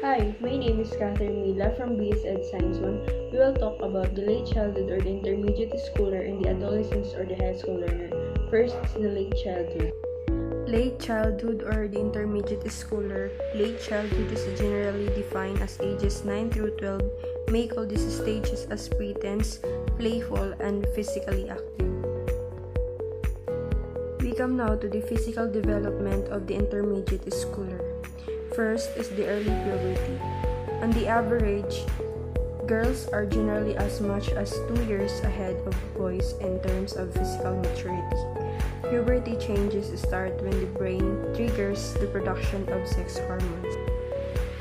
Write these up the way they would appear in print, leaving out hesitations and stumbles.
Hi, my name is Catherine Mila from BS Ed Science 1. We will talk about the late childhood or the intermediate schooler and the adolescence or the high school learner. First is the late childhood. Late childhood or the intermediate schooler. Late childhood is generally defined as ages 9 through 12. May call these stages as pretense, playful, and physically active. We come now to the physical development of the intermediate schooler. First is the early puberty. On the average, girls are generally as much as 2 years ahead of boys in terms of physical maturity. Puberty changes start when the brain triggers the production of sex hormones.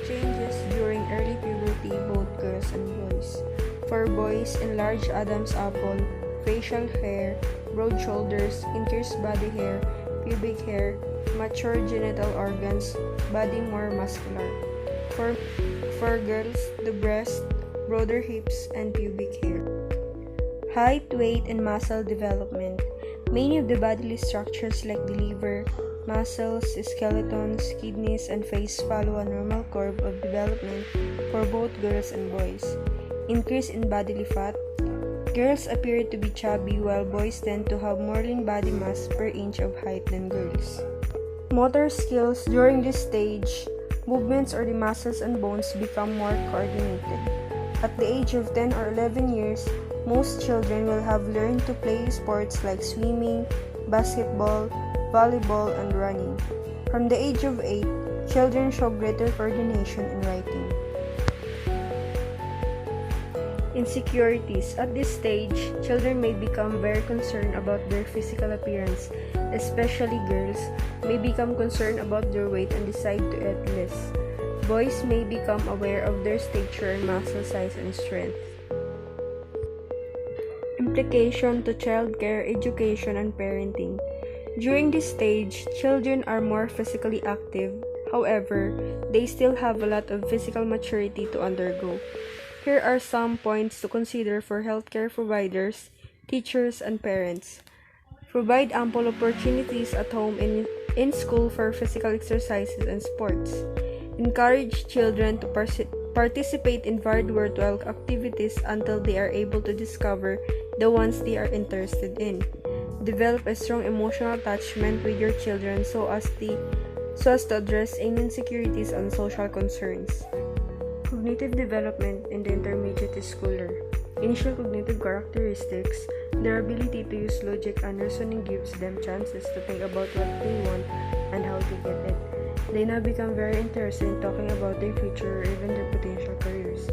Changes during early puberty, both girls and boys. For boys, enlarged Adam's apple, facial hair, broad shoulders, increased body hair, pubic hair, mature genital organs, body more muscular. For girls, the breast, broader hips, and pubic hair. Height, weight, and muscle development. Many of the bodily structures like the liver, muscles, skeletons, kidneys, and face follow a normal curve of development for both girls and boys. Increase in bodily fat. Girls appear to be chubby while boys tend to have more lean body mass per inch of height than girls. Motor skills during this stage, movements or the muscles and bones become more coordinated. At the age of 10 or 11 years, most children will have learned to play sports like swimming, basketball, volleyball, and running. From the age of 8, children show greater coordination in writing. Insecurities. At this stage, children may become very concerned about their physical appearance, especially girls may become concerned about their weight and decide to eat less. Boys may become aware of their stature and muscle size and strength. Implication to childcare, education, and parenting. During this stage, children are more physically active. However, they still have a lot of physical maturity to undergo. Here are some points to consider for healthcare providers, teachers, and parents. Provide ample opportunities at home and in school for physical exercises and sports. Encourage children to participate in varied worthwhile activities until they are able to discover the ones they are interested in. Develop a strong emotional attachment with your children so as to address any insecurities and social concerns. Cognitive development in the intermediate schooler. Initial cognitive characteristics. Their ability to use logic and reasoning gives them chances to think about what they want and how to get it. They now become very interested in talking about their future or even their potential careers.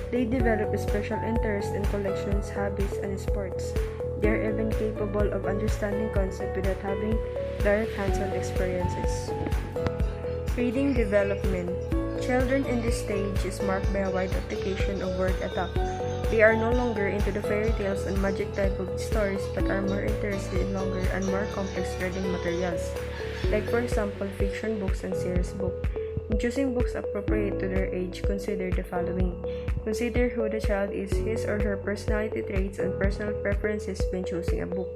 They develop a special interest in collections, hobbies, and sports. They are even capable of understanding concepts without having direct hands-on experiences. Reading development. Children in this stage is marked by a wide application of word attack. They are no longer into the fairy tales and magic type of stories but are more interested in longer and more complex reading materials, like for example fiction books and series books. In choosing books appropriate to their age, consider the following. Consider who the child is, his or her personality traits and personal preferences when choosing a book.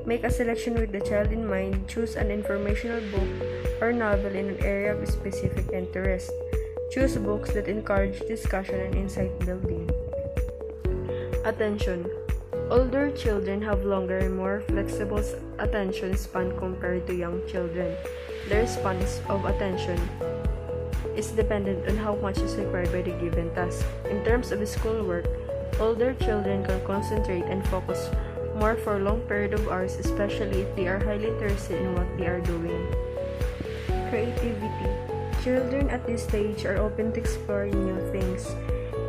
Make a selection with the child in mind. Choose an informational book or novel in an area of specific interest. Choose books that encourage discussion and insight building. Attention. Older children have longer and more flexible attention span compared to young children. Their span of attention is dependent on how much is required by the given task. In terms of schoolwork, older children can concentrate and focus more for a long period of hours, especially if they are highly interested in what they are doing. Creativity. Children at this stage are open to exploring new things.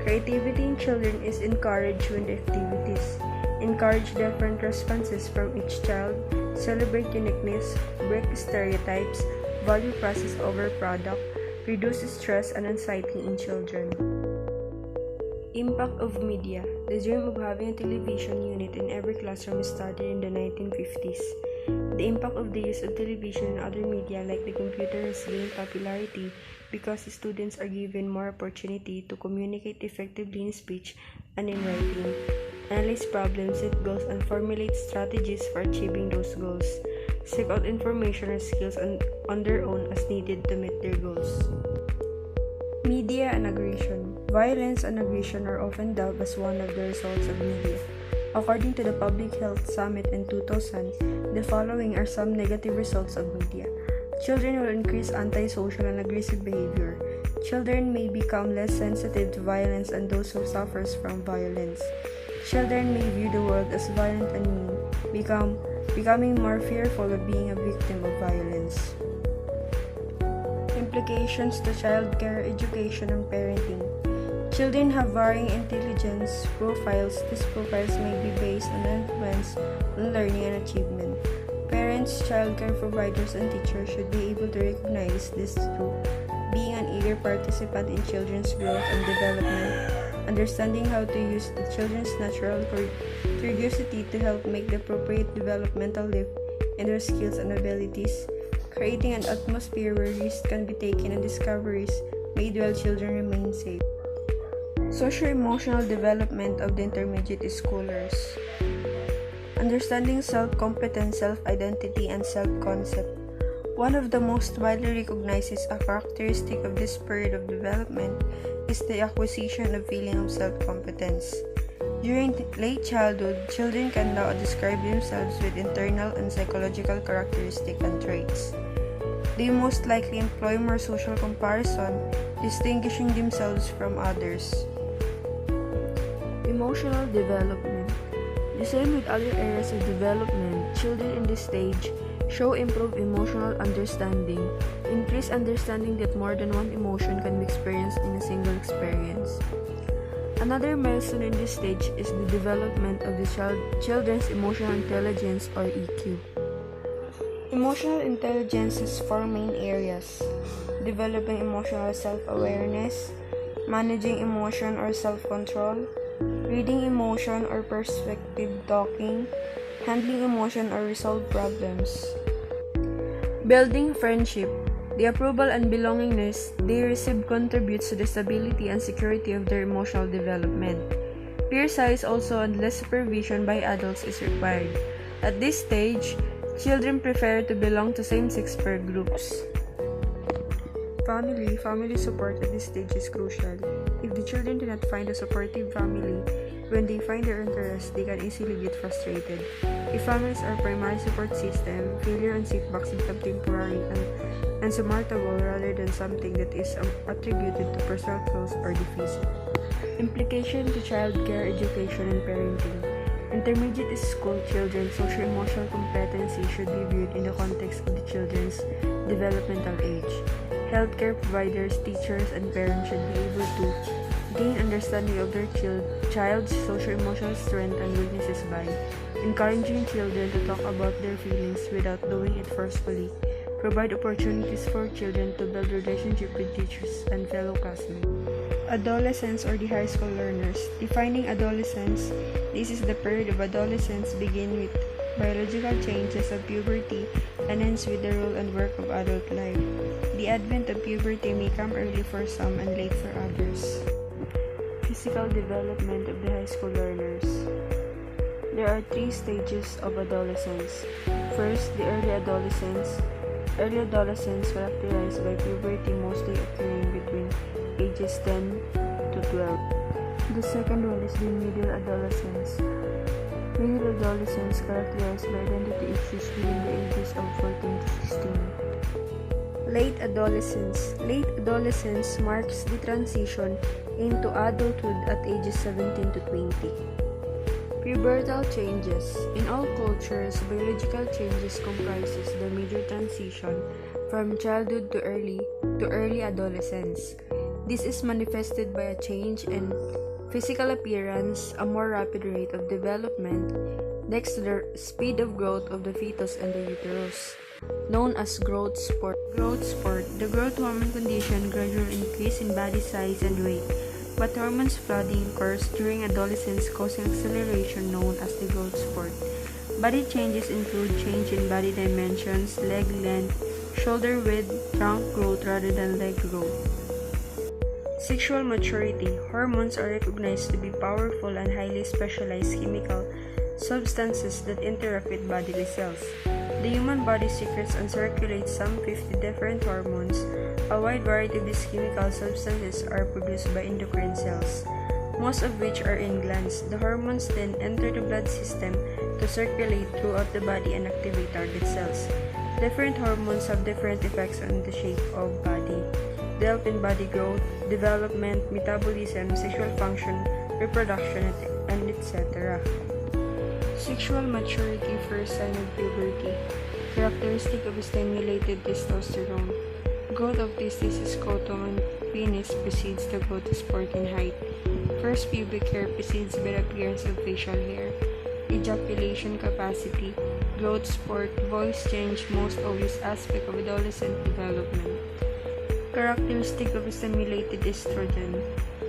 Creativity in children is encouraged when the activities. Encourage different responses from each child. Celebrate uniqueness. Break stereotypes. Value process over product. Reduce stress and anxiety in children. Impact of media. The dream of having a television unit in every classroom started in the 1950s. The impact of the use of television and other media like the computer has gained popularity because students are given more opportunity to communicate effectively in speech and in writing, analyze problems, set goals, and formulate strategies for achieving those goals. Seek out information or skills on their own as needed to meet their goals. Media and aggression. Violence and aggression are often dubbed as one of the results of media. According to the Public Health Summit in 2000, the following are some negative results of media. Children will increase antisocial and aggressive behavior. Children may become less sensitive to violence and those who suffers from violence. Children may view the world as violent and mean, becoming more fearful of being a victim of violence. Implications to childcare, education, and parenting. Children have varying intelligence profiles. These profiles may be based on the influence on learning and achievement. Parents, childcare providers, and teachers should be able to recognize this through being an eager participant in children's growth and development, understanding how to use the children's natural curiosity to help make the appropriate developmental leap in their skills and abilities, creating an atmosphere where risks can be taken and discoveries made while children remain safe. Socio-emotional development of the intermediate schoolers. Understanding self-competence, self-identity, and self-concept. One of the most widely recognized characteristic of this period of development is the acquisition of feeling of self-competence. During late childhood, children can now describe themselves with internal and psychological characteristics and traits. They most likely employ more social comparison, distinguishing themselves from others. Emotional development. The same with other areas of development, children in this stage show improved emotional understanding, increased understanding that more than one emotion can be experienced in a single experience. Another milestone in this stage is the development of the children's emotional intelligence or EQ. Emotional intelligence has four main areas: developing emotional self-awareness, managing emotion or self-control, reading emotion or perspective talking, handling emotion or resolve problems. Building friendship. The approval and belongingness they receive contributes to the stability and security of their emotional development. Peer size also and less supervision by adults is required. At this stage, children prefer to belong to same-sex peer groups. Family support at this stage is crucial. If the children do not find a supportive family, when they find their interest, they can easily get frustrated. If families are primary support system, failure and setbacks become temporary and surmountable rather than something that is attributed to personal flaws or deficit. Implication to childcare, education, and parenting. Intermediate school children's socio-emotional competency should be viewed in the context of the children's developmental age. Healthcare providers, teachers, and parents should be able to gain understanding of their child's socio-emotional strengths and weaknesses by encouraging children to talk about their feelings without doing it forcefully, provide opportunities for children to build relationships with teachers and fellow classmates. Adolescence or the high school learners. Defining adolescence, this is the period of adolescence begin with biological changes of puberty and ends with the role and work of adult life. The advent of puberty may come early for some and late for others. Physical development of the high school learners. There are three stages of adolescence. First, the early adolescence. Early adolescence characterized by puberty mostly occurring between ages 10 to 12. The second one is the middle adolescence. Middle adolescence characterized by identity issues within the ages of 14 to 16. Late adolescence. Late adolescence marks the transition into adulthood at ages 17 to 20. Pubertal changes. In all cultures, biological changes comprises the major transition from childhood to early adolescence. This is manifested by a change in physical appearance, a more rapid rate of development, next to the speed of growth of the fetus and the uterus, known as growth spurt. The growth hormone condition gradual increase in body size and weight, but hormones flooding occurs during adolescence causing acceleration known as the growth spurt. Body changes include change in body dimensions, leg length, shoulder width, trunk growth rather than leg growth. Sexual maturity. Hormones are recognized to be powerful and highly specialized chemical substances that interact with bodily cells. The human body secretes and circulates some 50 different hormones, A wide variety of these chemical substances are produced by endocrine cells, most of which are in glands. The hormones then enter the blood system to circulate throughout the body and activate target cells. Different hormones have different effects on the shape of body. They help in body growth, development, metabolism, sexual function, reproduction, and etc. Sexual maturity, first sign of puberty. Characteristic of stimulated testosterone. Growth of testes, scrotum, and penis precedes the growth of sport and height. First pubic hair precedes by the appearance of facial hair. Ejaculation capacity. Growth, sport, voice change, most obvious aspect of adolescent development. Characteristic of stimulated estrogen.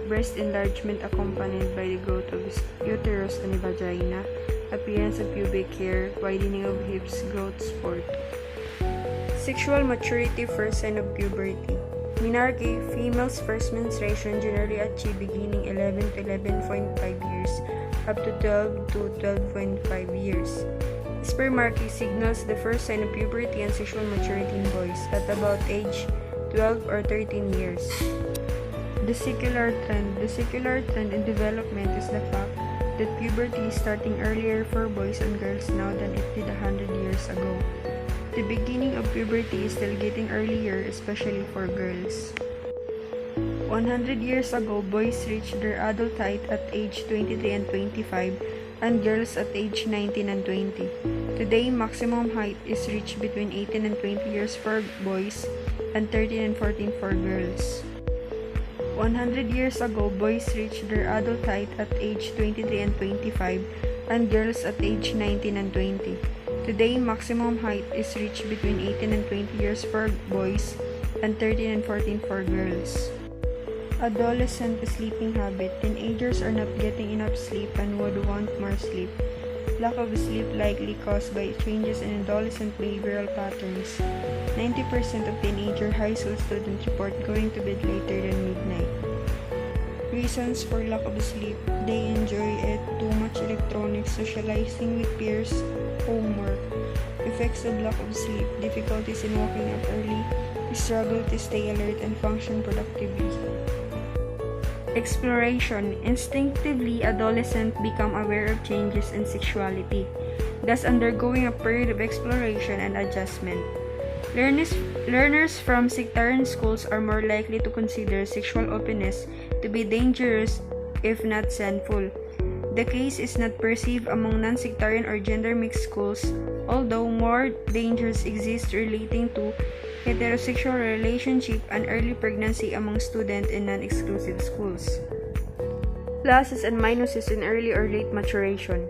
Breast enlargement accompanied by the growth of uterus and vagina. Appearance of pubic hair, widening of hips, growth, sport. Sexual maturity, first sign of puberty. Menarche, female's first menstruation generally achieved beginning 11 to 11.5 years, up to 12 to 12.5 years. Spermarchy signals the first sign of puberty and sexual maturity in boys at about age 12 or 13 years. The secular trend in development is the fact that puberty is starting earlier for boys and girls now than it did 100 years ago. The beginning of puberty is still getting earlier, especially for girls. 100 years ago, boys reached their adult height at age 23 and 25, and girls at age 19 and 20. Today, maximum height is reached between 18 and 20 years for boys and 13 and 14 for girls. 100 years ago, boys reached their adult height at age 23 and 25, and girls at age 19 and 20. Today, maximum height is reached between 18 and 20 years for boys and 13 and 14 for girls. Adolescent sleeping habit. Teenagers are not getting enough sleep and would want more sleep. Lack of sleep likely caused by changes in adolescent behavioral patterns. 90% of teenager high school students report going to bed later than midnight. Reasons for lack of sleep. They enjoy it, too much electronics, socializing with peers, homework. Effects of lack of sleep. Difficulties in waking up early. Struggle to stay alert and function productively. Exploration. Instinctively, adolescents become aware of changes in sexuality, thus undergoing a period of exploration and adjustment. Learners from sectarian schools are more likely to consider sexual openness to be dangerous if not sinful. The case is not perceived among non-sectarian or gender-mixed schools, although more dangers exist relating to heterosexual relationship and early pregnancy among students in non-exclusive schools. Pluses and minuses in early or late maturation.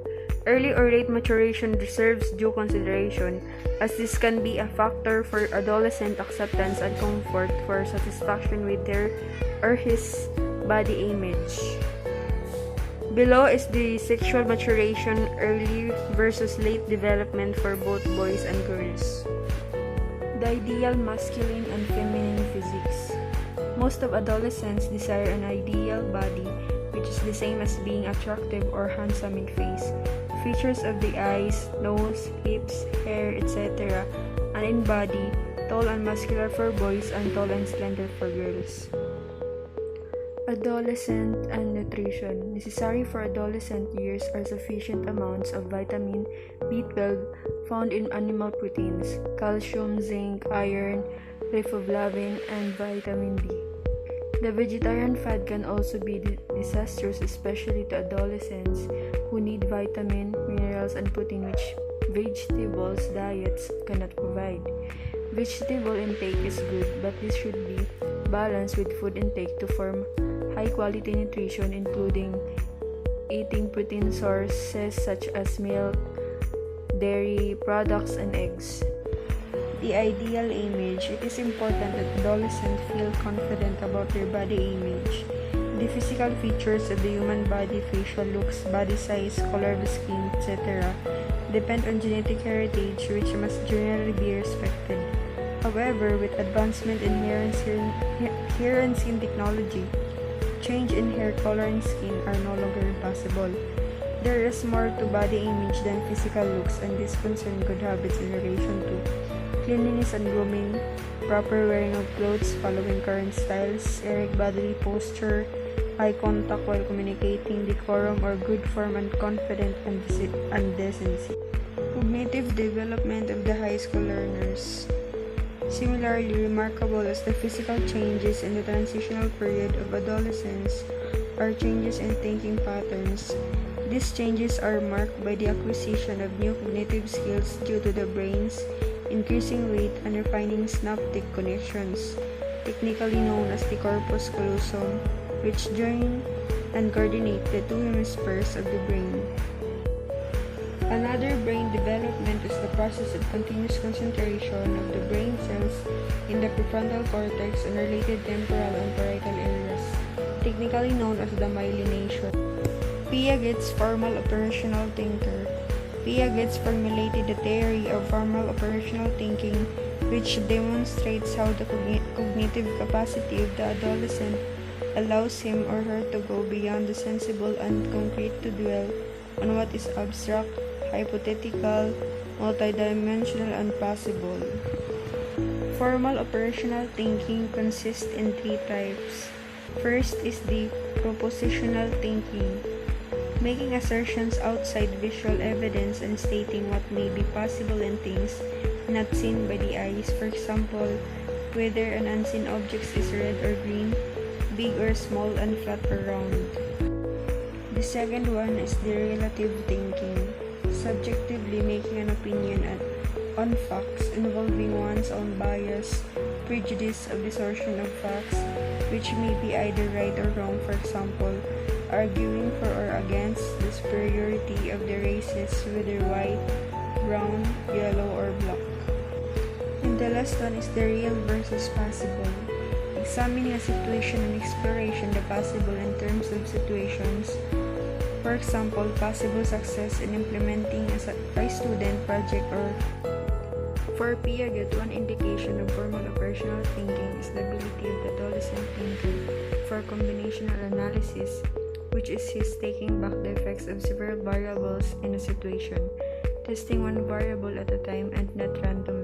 Early or late maturation deserves due consideration, as this can be a factor for adolescent acceptance and comfort for satisfaction with her or his body image. Below is the sexual maturation early versus late development for both boys and girls. The ideal masculine and feminine physiques. Most of adolescents desire an ideal body, which is the same as being attractive or handsome in face. Features of the eyes, nose, lips, hair, etc., and in body, tall and muscular for boys and tall and slender for girls. Adolescent and nutrition. Necessary for adolescent years are sufficient amounts of vitamin B12 found in animal proteins, calcium, zinc, iron, riboflavin, and vitamin D. The vegetarian fad can also be disastrous, especially to adolescents who need vitamin, minerals, and protein which vegetables diets cannot provide. Vegetable intake is good, but this should be balanced with food intake to form high-quality nutrition, including eating protein sources such as milk, dairy products, and eggs. The ideal image. It is important that adolescents feel confident about their body image. The physical features of the human body, facial looks, body size, color of skin, etc., depend on genetic heritage, which must generally be respected. However, with advancement in hair and skin technology, change in hair color and skin are no longer impossible. There is more to body image than physical looks, and this concerns good habits in relation to cleanliness and grooming, proper wearing of clothes following current styles, erect bodily posture, eye contact while communicating, decorum or good form, and confident and decency. Cognitive development of the high school learners. Similarly remarkable as the physical changes in the transitional period of adolescence are changes in thinking patterns. These changes are marked by the acquisition of new cognitive skills due to the brain's increasing rate and refining synaptic connections, technically known as the corpus callosum, which join and coordinate the two hemispheres of the brain. Another brain development is the process of continuous concentration of the brain cells in the prefrontal cortex and related temporal and parietal areas, technically known as the myelination. Piaget's formal operational thinker. Piaget formulated the theory of formal operational thinking, which demonstrates how the cognitive capacity of the adolescent allows him or her to go beyond the sensible and concrete to dwell on what is abstract, hypothetical, multidimensional, and possible. Formal operational thinking consists in three types. First is the propositional thinking, making assertions outside visual evidence and stating what may be possible in things not seen by the eyes. For example, whether an unseen object is red or green, big or small, and flat or round. The second one is the relative thinking, subjectively making an opinion on facts involving one's own bias, prejudice, or distortion of facts, which may be either right or wrong. For example, arguing for or against the superiority of the races, whether white, brown, yellow, or black. And the last one is the real versus possible, examining a situation and exploration the possible in terms of situations. For example, possible success in implementing a student project. Or for Piaget, one indication of formal operational thinking is the ability of the adolescent thinker for combinational analysis, which is his taking back the effects of several variables in a situation, testing one variable at a time and not randomly.